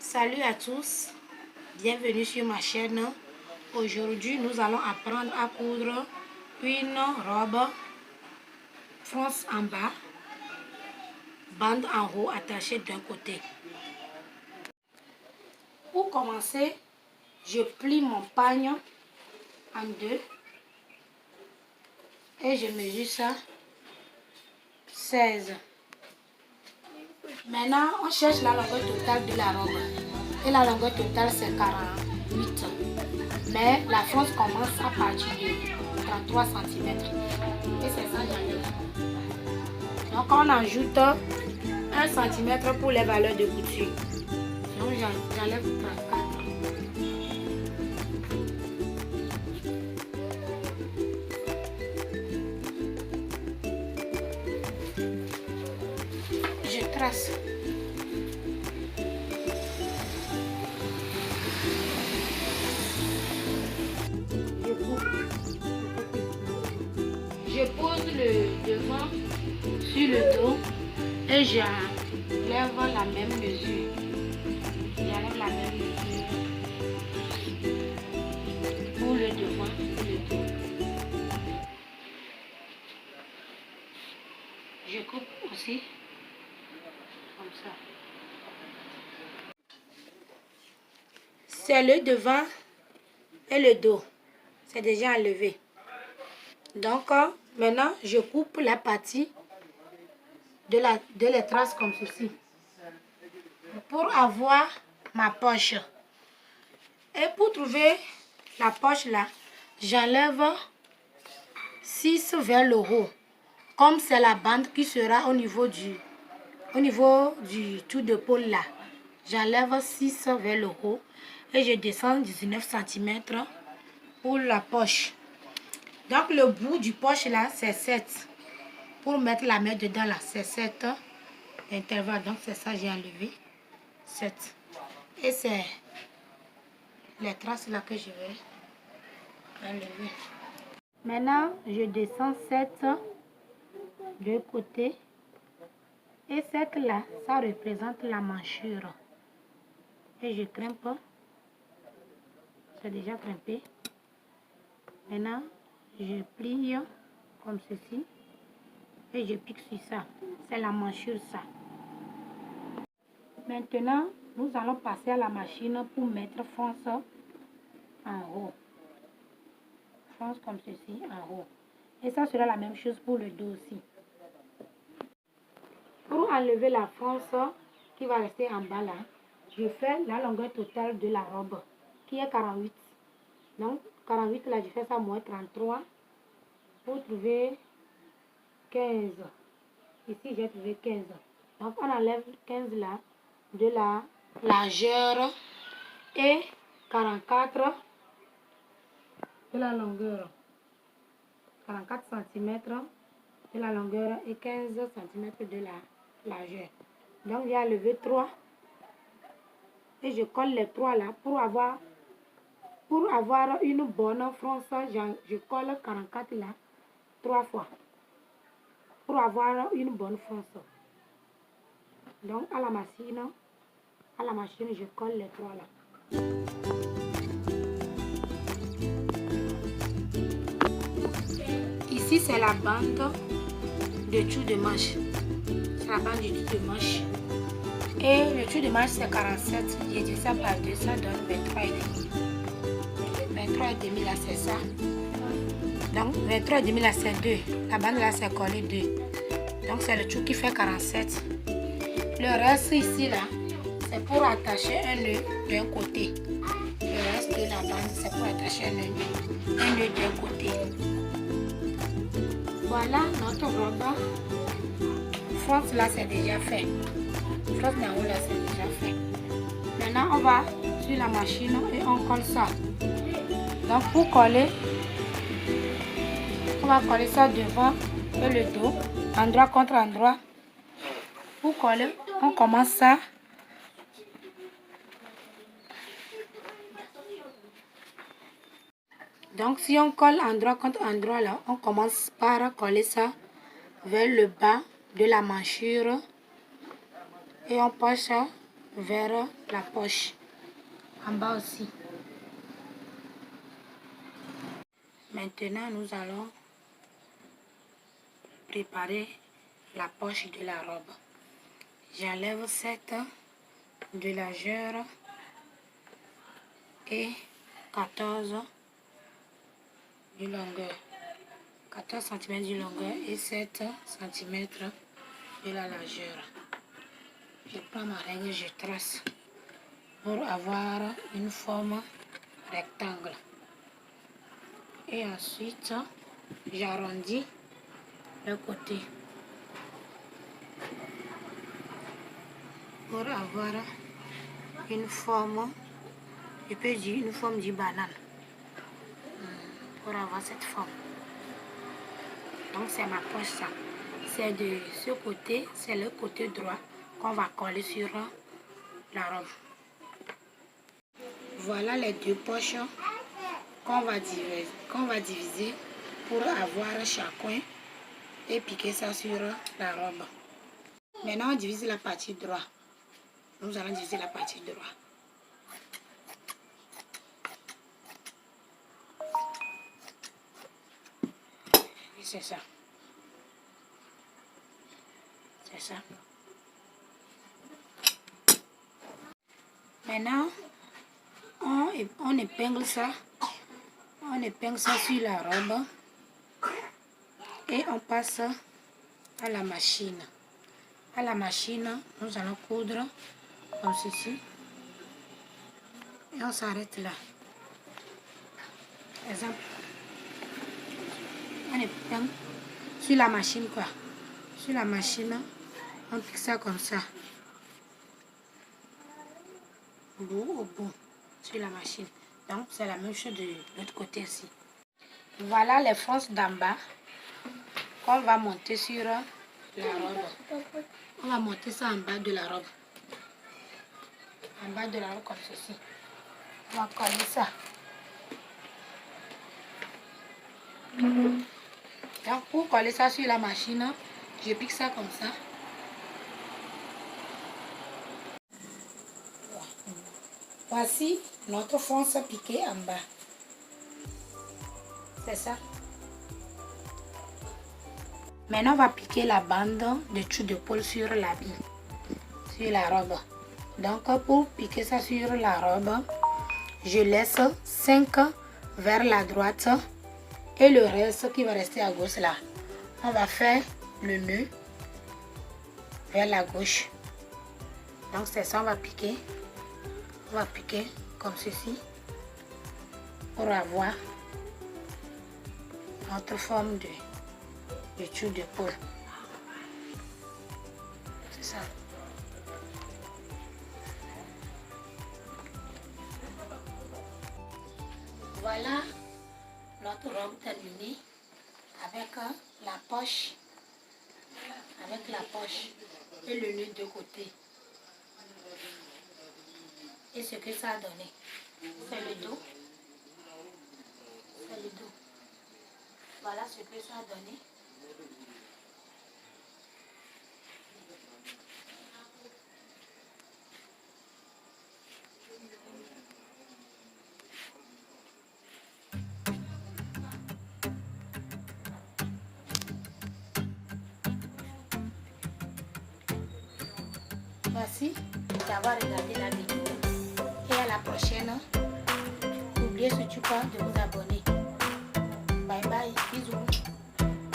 Salut à tous, bienvenue sur ma chaîne. Aujourd'hui, nous allons apprendre à coudre une robe France en bas, bande en haut attachée d'un côté. Pour commencer, je plie mon pagne en deux et je mesure ça 16. Maintenant, on cherche la longueur totale de la robe. Et la longueur totale, c'est 48. Mais la France commence à partir de 33 cm. Et c'est ça, j'enlève. Donc, on ajoute 1 cm pour les valeurs de couture. Donc, j'enlève 34. Je trace. Je pose le devant sur le dos et j'enlève la même mesure. J'enlève la même mesure pour le devant et le dos. Je coupe aussi comme ça. C'est le devant et le dos. C'est déjà enlevé. Donc, maintenant, je coupe la partie de les traces comme ceci. Pour avoir ma poche. Et pour trouver la poche là, j'enlève 6 vers le haut. Comme c'est la bande qui sera au niveau du tout de pôle là. J'enlève 6 vers le haut et je descends 19 cm pour la poche. Donc le bout du poche là, c'est 7. Pour mettre la main dedans là, c'est 7 intervalles. Donc c'est ça, j'ai enlevé 7. Et c'est les traces là que je vais enlever. Maintenant, je descends 7 de côté. Et 7 là, ça représente la manchure. Et je grimpe. C'est déjà grimpé. Maintenant, je plie comme ceci. Et je pique sur ça. C'est la manchure ça. Maintenant, nous allons passer à la machine pour mettre France en haut. France comme ceci en haut. Et ça sera la même chose pour le dos aussi. Pour enlever la France qui va rester en bas là, je fais la longueur totale de la robe qui est 48. Donc 48 là, je fais ça moins 33 pour trouver 15. Ici j'ai trouvé 15. Donc on enlève 15 là de la largeur et 44 de la longueur. 44 cm de la longueur et 15 cm de la largeur. Donc j'ai enlevé 3 et je colle les 3 là pour avoir une bonne France. Je colle 44 là 3 fois pour avoir une bonne France. Donc à la machine je colle les 3 là. Ici c'est la bande de tour de manche. C'est la bande du tour de manche. Et le tour de manche c'est 47. J'ai dit ça par 2, ça donne 23,5. 23,5 là c'est ça. Donc 23,5 là c'est 2. La bande là c'est collé 2. Donc c'est le tour qui fait 47. Le reste ici là, c'est pour attacher un nœud d'un côté. Le reste de la bande c'est pour attacher un nœud d'un côté. Voilà notre robe. France là c'est déjà fait. France d'en haut là c'est déjà fait. Maintenant on va sur la machine et on colle ça. Donc pour coller, on va coller ça devant et le dos, endroit contre endroit. Pour coller, on commence ça. Donc si on colle endroit contre endroit là, on commence par coller ça vers le bas de la manchure et on passe ça vers la poche. En bas aussi. Maintenant, nous allons préparer la poche de la robe. J'enlève cette de largeur et 14 de longueur. 14 cm de longueur et 7 cm de la largeur. Je prends ma règle, je trace pour avoir une forme rectangle. Et ensuite, j'arrondis le côté pour avoir une forme, je peux dire une forme de banane. Pour avoir cette forme. Donc c'est ma poche ça. C'est de ce côté, c'est le côté droit qu'on va coller sur la robe. Voilà les deux poches qu'on va diviser pour avoir chacun et piquer ça sur la robe. Maintenant on divise la partie droite. Nous allons diviser la partie droite. C'est ça. C'est ça. Maintenant, on épingle ça. On épingle ça sur la robe. Et on passe à la machine. À la machine, nous allons coudre comme ceci. Et on s'arrête là. Exemple. On épingle sur la machine quoi. Sur la machine, on pique ça comme ça. Bout au bout sur la machine. Donc c'est la même chose de l'autre côté aussi. Voilà les franges d'en bas qu'on va monter sur la robe. On va monter ça en bas de la robe. En bas de la robe comme ceci. On va coller ça. Donc pour coller ça sur la machine, je pique ça comme ça. Voici notre fonce piquée en bas. C'est ça. Maintenant, on va piquer la bande de dessous de poil sur l'habit, sur la robe. Donc, pour piquer ça sur la robe, je laisse 5 vers la droite et le reste qui va rester à gauche là. On va faire le nœud vers la gauche. Donc, c'est ça, on va piquer. On va piquer comme ceci pour avoir notre forme de dessous de poil. C'est ça. Voilà notre robe terminée avec la poche et le nœud de côté. Et ce que ça a donné, c'est le dos. C'est le dos. Voilà ce que ça a donné. Merci d'avoir regardé la vidéo et à la prochaine. N'oubliez surtout pas de vous abonner.